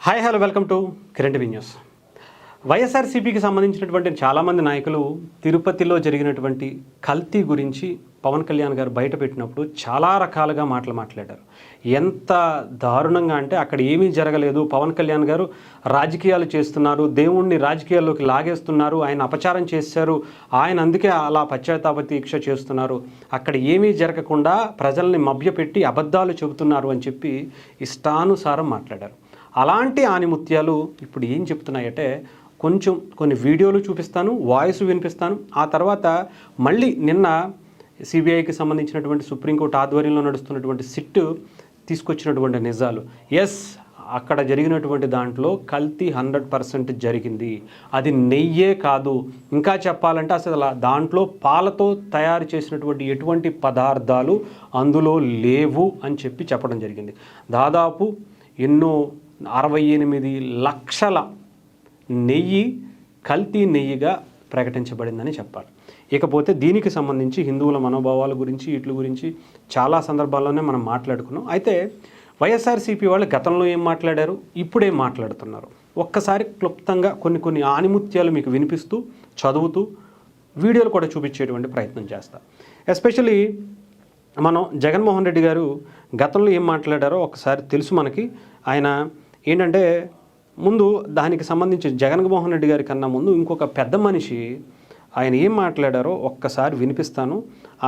Hi hello welcome to Kiran TV news. వైఎస్ఆర్సీపీకి సంబంధించినటువంటి చాలామంది నాయకులు తిరుపతిలో జరిగినటువంటి కల్తీ గురించి పవన్ కళ్యాణ్ గారు బయట పెట్టినప్పుడు చాలా రకాలుగా మాట్లాడారు. ఎంత దారుణంగా అంటే అక్కడ ఏమీ జరగలేదు, పవన్ కళ్యాణ్ గారు రాజకీయాలు చేస్తున్నారు, దేవుణ్ణి రాజకీయాల్లోకి లాగేస్తున్నారు, ఆయన అపచారం చేశారు, ఆయన అందుకే అలా పశ్చాత్తాప దీక్ష చేస్తున్నారు, అక్కడ ఏమీ జరగకుండా ప్రజల్ని మభ్యపెట్టి అబద్ధాలు చెబుతున్నారు అని చెప్పి ఇష్టానుసారం మాట్లాడారు. అలాంటి ఆనిముత్యాలు ఇప్పుడు ఏం చెప్తున్నాయంటే కొన్ని వీడియోలు చూపిస్తాను, వాయిస్ వినిపిస్తాను. ఆ తర్వాత మళ్ళీ నిన్న సిబిఐకి సంబంధించినటువంటి సుప్రీంకోర్టు ఆధ్వర్యంలో నడుస్తున్నటువంటి సిట్ తీసుకొచ్చినటువంటి నిజాలు. అక్కడ జరిగినటువంటి దాంట్లో కల్తీ 100% జరిగింది. అది నెయ్యే కాదు, ఇంకా చెప్పాలంటే అసలు దాంట్లో పాలతో తయారు చేసినటువంటి ఎటువంటి పదార్థాలు అందులో లేవు అని చెప్పడం జరిగింది. దాదాపు 68 లక్షల నెయ్యి కల్తీ నెయ్యిగా ప్రకటించబడిందని చెప్పాలి. ఇకపోతే దీనికి సంబంధించి హిందువుల మనోభావాల గురించి వీటి గురించి చాలా సందర్భాల్లోనే మనం మాట్లాడుకున్నాం. అయితే వైఎస్ఆర్సీపీ వాళ్ళు గతంలో ఏం మాట్లాడారు, ఇప్పుడేం మాట్లాడుతున్నారు, ఒక్కసారి క్లుప్తంగా కొన్ని ఆనిముత్యాలు మీకు వినిపిస్తూ చదువుతూ వీడియోలు కూడా చూపించేటువంటి ప్రయత్నం చేస్తా. ఎస్పెషలీ మనం జగన్మోహన్ రెడ్డి గారు గతంలో ఏం మాట్లాడారో ఒకసారి తెలుసు మనకి. ఆయన ఏంటంటే ముందు దానికి సంబంధించి జగన్మోహన్ రెడ్డి గారి కన్నా ముందు ఇంకొక పెద్ద మనిషి ఆయన ఏం మాట్లాడారో ఒక్కసారి వినిపిస్తాను.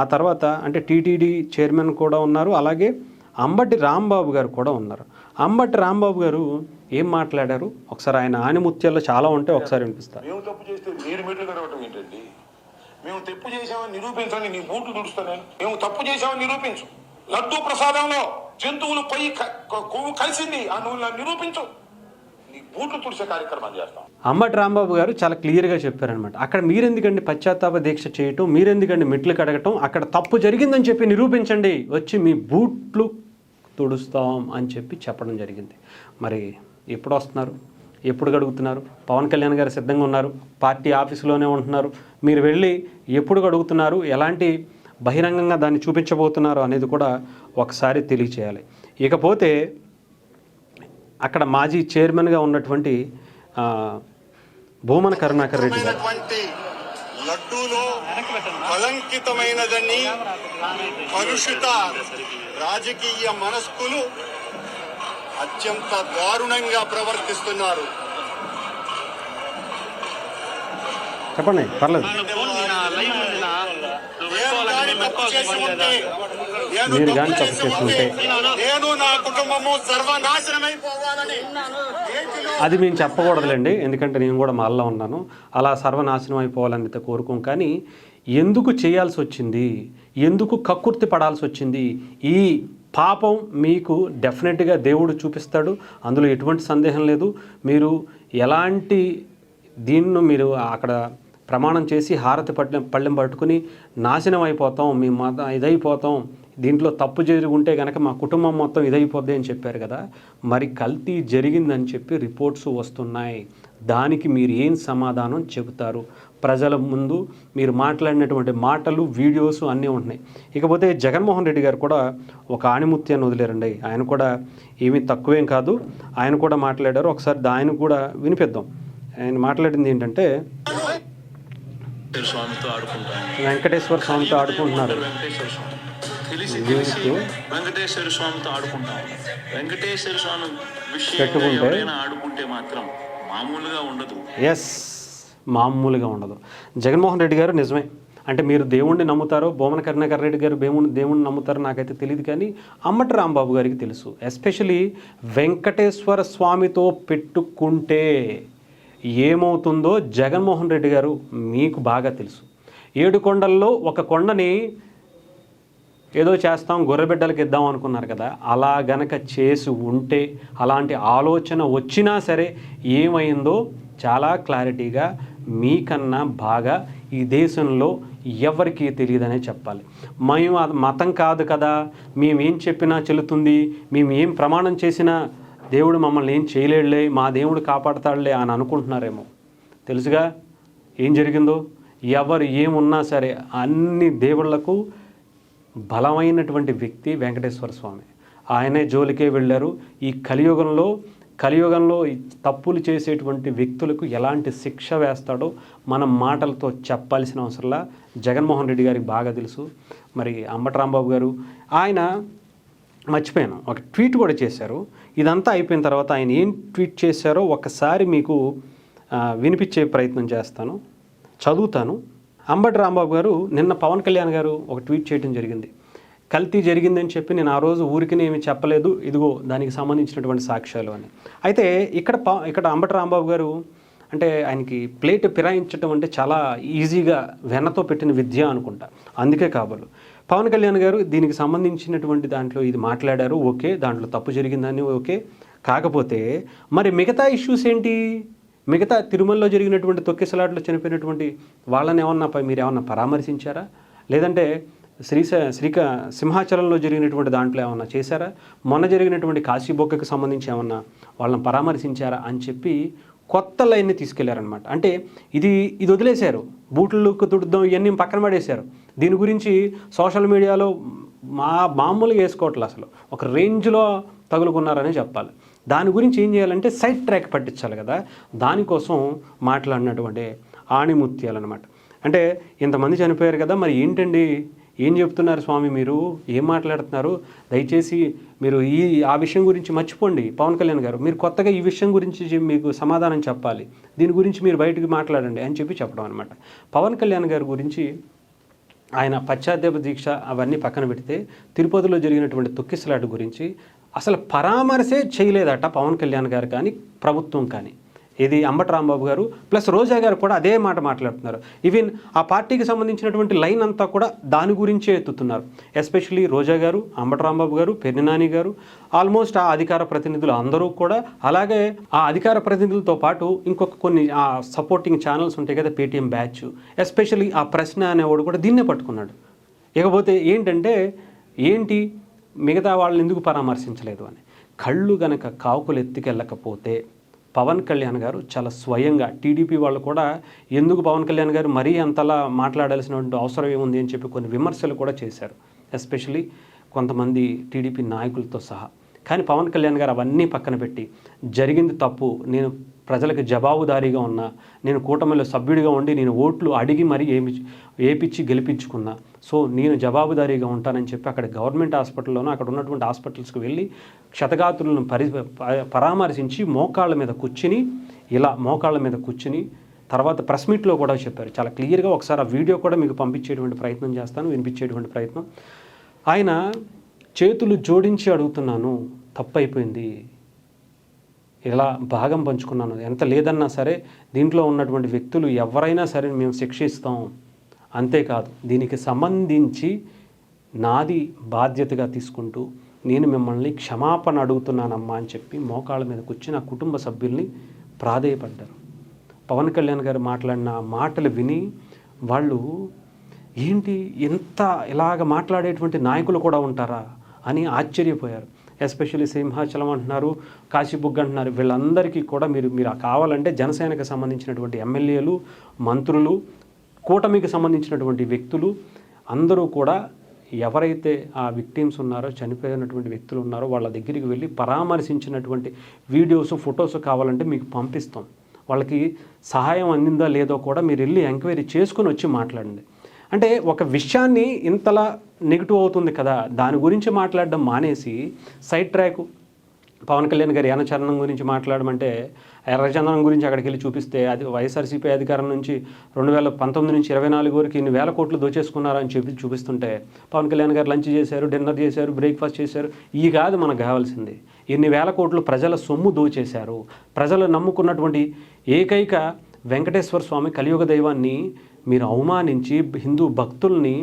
ఆ తర్వాత అంటే టీటీడీ చైర్మన్ కూడా ఉన్నారు, అలాగే అంబటి రాంబాబు గారు కూడా ఉన్నారు. అంబటి రాంబాబు గారు ఏం మాట్లాడారు ఒకసారి ఆయన ఆనిముత్యాల్లో చాలా ఉంటే ఒకసారి వినిపిస్తారు. మేము తప్పు చేస్తే మీరు మెట్లు కడవటం ఏంటండి? మేము తప్పు చేసామని నిరూపించండి, నీ బూట్లు తుడుస్తాను. మేము తప్పు చేసామని నిరూపించు. లడ్డూ ప్రసాదంలో జంతువులు పై కొవ్వు కలిసింది, ఆ నువ్వు నిరూపించు, నీ బూట్లు తుడిసే కార్యక్రమం చేస్తాం. అంబటి రాంబాబు గారు చాలా క్లియర్గా చెప్పారనమాట. అక్కడ మీరెందుకండి పశ్చాత్తాప దీక్ష చేయటం, మీరెందుకండి మెట్లు కడగటం, అక్కడ తప్పు జరిగిందని చెప్పి నిరూపించండి, వచ్చి మీ బూట్లు తుడుస్తాం అని చెప్పడం జరిగింది. మరి ఎప్పుడు వస్తున్నారు, ఎప్పుడు గడుగుతున్నారు? పవన్ కళ్యాణ్ గారు సిద్ధంగా ఉన్నారు, పార్టీ ఆఫీసులోనే ఉంటున్నారు, మీరు వెళ్ళి ఎప్పుడు గడుగుతున్నారు, ఎలాంటి బహిరంగంగా దాన్ని చూపించబోతున్నారు అనేది కూడా ఒకసారి తెలియచేయాలి. ఇకపోతే అక్కడ మాజీ చైర్మన్గా ఉన్నటువంటి భూమన కరుణాకర్ రెడ్డి గారు లడ్డూలో కలంకితమైనదని కలుషిత రాజకీయ మనస్కులు అత్యంత దారుణంగా ప్రవర్తిస్తున్నారు. చెప్పండి, పర్లేదు. మీరు కానీ తప్పు చేసుకుంటే నేను నా కుటుంబము సర్వనాశనమైపోవాలని అది మేము చెప్పకూడదులేండి, ఎందుకంటే నేను కూడా మాల్లో ఉన్నాను. అలా సర్వనాశనం అయిపోవాలని అయితే కోరుకోం, కానీ ఎందుకు చేయాల్సి వచ్చింది, ఎందుకు కక్కుర్తి పడాల్సి వచ్చింది, ఈ పాపం మీకు డెఫినెట్గా దేవుడు చూపిస్తాడు, అందులో ఎటువంటి సందేహం లేదు. మీరు ఎలాంటి దీన్ని మీరు అక్కడ ప్రమాణం చేసి హారతి పళ్ళెం పట్టుకుని నాశనం అయిపోతాం, మేము ఇదైపోతాం, దీంట్లో తప్పు జరుగుంటే కనుక మా కుటుంబం మొత్తం ఇదైపోద్ది అని చెప్పారు కదా. మరి కల్తీ జరిగిందని చెప్పి రిపోర్ట్స్ వస్తున్నాయి, దానికి మీరు ఏం సమాధానం చెబుతారు? ప్రజల ముందు మీరు మాట్లాడినటువంటి మాటలు, వీడియోస్ అన్నీ ఉంటున్నాయి. ఇకపోతే జగన్మోహన్ రెడ్డి గారు కూడా ఒక ఆణిముత్యాన్ని వదిలేరండి. ఆయన కూడా ఏమీ తక్కువేం కాదు, ఆయన కూడా మాట్లాడారు. ఒకసారి ఆయన కూడా వినిపిద్దాం. ఆయన మాట్లాడింది ఏంటంటే, వెంకటేశ్వర స్వామితో ఆడుకుంటున్నారు, వెంకటేశ్వర స్వామితో ఆడుకుంటాం. వెంకటేశ్వర స్వామి విషయం ఆడుకుంటే మాత్రం మామూలుగా ఉండదు. మామూలుగా ఉండదు. జగన్మోహన్ రెడ్డి గారు నిజమే, అంటే మీరు దేవుణ్ణి నమ్ముతారో, భూమన కరుణాకర్ రెడ్డి గారు దేవుణ్ణి నమ్ముతారో నాకైతే తెలియదు, కానీ అంబటి రాంబాబు గారికి తెలుసు. ఎస్పెషలీ వెంకటేశ్వర స్వామితో పెట్టుకుంటే ఏమవుతుందో జగన్మోహన్ రెడ్డి గారు మీకు బాగా తెలుసు. 7 కొండల్లో ఒక కొండని ఏదో చేస్తాం, గొర్రెబిడ్డలకి ఇద్దాం అనుకున్నారు కదా, అలా గనక చేసి ఉంటే, అలాంటి ఆలోచన వచ్చినా సరే ఏమైందో చాలా క్లారిటీగా మీకన్నా బాగా ఈ దేశంలో ఎవరికి తెలియదనే చెప్పాలి. మేము మతం కాదు కదా, మేమేం చెప్పినా చెల్లుతుంది, మేము ఏం ప్రమాణం చేసినా దేవుడు మమ్మల్ని ఏం చేయలేడులే, మా దేవుడు కాపాడతాడులే అని అనుకుంటున్నారేమో. తెలుసుగా ఏం జరిగిందో. ఎవరు ఏమున్నా సరే అన్ని దేవుళ్లకు బలమైనటువంటి వ్యక్తి వెంకటేశ్వర స్వామి. ఆయనే జోలికే వెళ్ళారు. ఈ కలియుగంలో కలియుగంలో ఈ తప్పులు చేసేటువంటి వ్యక్తులకు ఎలాంటి శిక్ష వేస్తాడో మనం మాటలతో చెప్పాల్సిన అవసరంలా జగన్మోహన్ రెడ్డి గారికి బాగా తెలుసు. మరి అంబటి రాంబాబు గారు ఆయన మర్చిపోయాను ఒక ట్వీట్ కూడా చేశారు. ఇదంతా అయిపోయిన తర్వాత ఆయన ఏం ట్వీట్ చేశారో ఒకసారి మీకు వినిపించే ప్రయత్నం చేస్తాను, చదువుతాను. అంబటి రాంబాబు గారు నిన్న పవన్ కళ్యాణ్ గారు ఒక ట్వీట్ చేయడం జరిగింది. కల్తీ జరిగిందని చెప్పి నేను ఆ రోజు ఊరికి ఏమి చెప్పలేదు, ఇదిగో దానికి సంబంధించినటువంటి సాక్ష్యాలు అని. అయితే ఇక్కడ అంబటి రాంబాబు గారు అంటే ఆయనకి ప్లేట్ ఫిరాయించడం అంటే చాలా ఈజీగా వెన్నతో పెట్టిన విద్య అనుకుంటా, అందుకే కాబోలు. పవన్ కళ్యాణ్ గారు దీనికి సంబంధించినటువంటి దాంట్లో ఇది మాట్లాడారు, ఓకే, దాంట్లో తప్పు జరిగిందని ఓకే. కాకపోతే మరి మిగతా ఇష్యూస్ ఏంటి? మిగతా తిరుమలలో జరిగినటువంటి తొక్కిసలాట్లో చనిపోయినటువంటి వాళ్ళని మీరు ఏమన్నా పరామర్శించారా? లేదంటే సింహాచలంలో జరిగినటువంటి దాంట్లో ఏమన్నా చేశారా? మొన్న జరిగినటువంటి కాశీబొక్కకు సంబంధించి ఏమన్నా వాళ్ళని పరామర్శించారా అని చెప్పి కొత్త లైన్ని తీసుకెళ్లారనమాట. అంటే ఇది వదిలేశారు, బూట్లకు తుడుద్దాం ఇవన్నీ పక్కన పడేశారు. దీని గురించి సోషల్ మీడియాలో మామూలుగా వేసుకోవట్లేదు, అసలు ఒక రేంజ్లో తగులుకున్నారని చెప్పాలి. దాని గురించి ఏం చేయాలంటే సైడ్ ట్రాక్ పట్టించాలి కదా, దానికోసం మాట్లాడినటువంటి ఆణిముత్యాలన్నమాట. అంటే ఇంతమంది చనిపోయారు కదా, మరి ఏంటండి, ఏం చెప్తున్నారు స్వామి, మీరు ఏం మాట్లాడుతున్నారు? దయచేసి మీరు ఆ విషయం గురించి మర్చిపోండి. పవన్ కళ్యాణ్ గారు మీరు కొత్తగా ఈ విషయం గురించి మీకు సమాధానం చెప్పాలి, దీని గురించి మీరు బయటకు మాట్లాడండి అని చెప్పడం అనమాట. పవన్ కళ్యాణ్ గారి గురించి ఆయన పశ్చాత్తాప దీక్ష అవన్నీ పక్కన పెడితే తిరుపతిలో జరిగినటువంటి తొక్కిసలాట గురించి అసలు పరామర్శే చేయలేదట పవన్ కళ్యాణ్ గారు కానీ ప్రభుత్వం కానీ. ఇది అంబటి రాంబాబు గారు ప్లస్ రోజా గారు కూడా అదే మాట మాట్లాడుతున్నారు. ఈవెన్ ఆ పార్టీకి సంబంధించినటువంటి లైన్ అంతా కూడా దాని గురించే ఎత్తుతున్నారు. ఎస్పెషల్లీ రోజా గారు, అంబటి రాంబాబు గారు, పెర్ని నాని గారు, ఆల్మోస్ట్ ఆ అధికార ప్రతినిధులు అందరూ కూడా, అలాగే ఆ అధికార ప్రతినిధులతో పాటు ఇంకొక కొన్ని ఆ సపోర్టింగ్ ఛానల్స్ ఉంటాయి కదా, పేటీఎం బ్యాచ్, ఎస్పెషల్లీ ఆ ప్రశ్న అనేవాడు కూడా దీన్నే పట్టుకున్నాడు. ఇకపోతే ఏంటి మిగతా వాళ్ళని ఎందుకు పరామర్శించలేదు అని. కళ్ళు గనక కాకులు ఎత్తుకెళ్ళకపోతే పవన్ కళ్యాణ్ గారు చాలా స్వయంగా, టీడీపీ వాళ్ళు కూడా ఎందుకు పవన్ కళ్యాణ్ గారు మరీ అంతలా మాట్లాడాల్సినటువంటి అవసరం ఏముంది అని చెప్పి కొన్ని విమర్శలు కూడా చేశారు, ఎస్పెషల్లీ కొంతమంది టీడీపీ నాయకులతో సహా. కానీ పవన్ కళ్యాణ్ గారు అవన్నీ పక్కన పెట్టి జరిగింది తప్పు, నేను ప్రజలకు జవాబుదారీగా ఉన్నా, నేను కూటమిలో సభ్యుడిగా ఉండి నేను ఓట్లు అడిగి మరీ ఏపిచ్చి గెలిపించుకున్నా, సో నేను జవాబుదారీగా ఉంటానని చెప్పి అక్కడ గవర్నమెంట్ హాస్పిటల్లోనూ అక్కడ ఉన్నటువంటి హాస్పిటల్స్కి వెళ్ళి క్షతగాతులను పరామర్శించి మోకాళ్ళ మీద కూర్చుని తర్వాత ప్రెస్ మీట్లో కూడా చెప్పారు చాలా క్లియర్గా. ఒకసారి ఆ వీడియో కూడా మీకు పంపించేటువంటి ప్రయత్నం చేస్తాను, వినిపించేటువంటి ప్రయత్నం. ఆయన చేతులు జోడించి అడుగుతున్నాను, తప్పైపోయింది, ఇలా భాగం పంచుకున్నాను, ఎంత లేదన్నా సరే దీంట్లో ఉన్నటువంటి వ్యక్తులు ఎవరైనా సరే మేము శిక్షిస్తాం, అంతేకాదు దీనికి సంబంధించి నాది బాధ్యతగా తీసుకుంటూ నేను మిమ్మల్ని క్షమాపణ అడుగుతున్నానమ్మా అని చెప్పి మోకాళ్ళ మీద కూర్చుని ఆ కుటుంబ సభ్యుల్ని ప్రాధేయపడ్డారు. పవన్ కళ్యాణ్ గారు మాట్లాడిన మాటలు విని వాళ్ళు ఏంటి ఇంత ఇలాగ మాట్లాడేటువంటి నాయకులు కూడా ఉంటారా అని ఆశ్చర్యపోయారు. ఎస్పెషల్లీ సింహాచలం అంటున్నారు, కాశీబుగ్గ అంటున్నారు, వీళ్ళందరికీ కూడా మీరు కావాలంటే జనసేనకు సంబంధించినటువంటి ఎమ్మెల్యేలు, మంత్రులు, కూటమికి సంబంధించినటువంటి వ్యక్తులు అందరూ కూడా ఎవరైతే ఆ విక్టిమ్స్ ఉన్నారో, చనిపోయినటువంటి వ్యక్తులు ఉన్నారో వాళ్ళ దగ్గరికి వెళ్ళి పరామర్శించినటువంటి వీడియోస్, ఫొటోస్ కావాలంటే మీకు పంపిస్తాం. వాళ్ళకి సహాయం అందిందా లేదో కూడా మీరు వెళ్ళి ఎంక్వైరీ చేసుకుని వచ్చి మాట్లాడండి. అంటే ఒక విషయాన్ని ఇంతలా నెగిటివ్ అవుతుంది కదా, దాని గురించి మాట్లాడడం మానేసి సైడ్ ట్రాక్ పవన్ కళ్యాణ్ గారి యానచరణం గురించి మాట్లాడమంటే ఎర్రచందనం గురించి అక్కడికి వెళ్ళి చూపిస్తే అది వైఎస్ఆర్సీపీ అధికారం నుంచి 2019 నుంచి 24 వరకు ఇన్ని వేల కోట్లు దోచేసుకున్నారని చెప్పి చూపిస్తుంటే పవన్ కళ్యాణ్ గారు లంచ్ చేశారు, డిన్నర్ చేశారు, బ్రేక్ఫాస్ట్ చేశారు. ఈ కాదు మనకు కావాల్సింది. ఎన్ని వేల కోట్లు ప్రజల సొమ్ము దోచేశారు. ప్రజలు నమ్ముకున్నటువంటి ఏకైక వెంకటేశ్వర స్వామి కలియుగ దైవాన్ని మీరు అవమానించి హిందూ భక్తుల్ని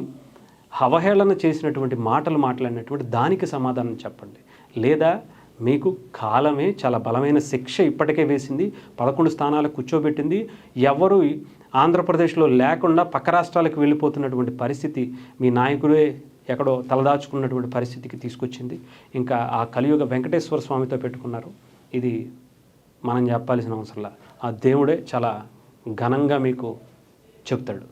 అవహేళన చేసినటువంటి మాటలు మాట్లాడినటువంటి దానికి సమాధానం చెప్పండి. లేదా మీకు కాలమే చాలా బలమైన శిక్ష ఇప్పటికే వేసింది, 11 స్థానాలకు కూర్చోబెట్టింది. ఎవరు ఆంధ్రప్రదేశ్లో లేకుండా పక్క రాష్ట్రాలకు వెళ్ళిపోతున్నటువంటి పరిస్థితి మీ నాయకుడే ఎక్కడో తలదాచుకున్నటువంటి పరిస్థితికి తీసుకొచ్చింది. ఇంకా ఆ కలియుగ వెంకటేశ్వర స్వామితో పెట్టుకున్నారు. ఇది మనం చెప్పాల్సిన అవసరంలా, ఆ దేవుడే చాలా ఘనంగా మీకు చెప్తాడు.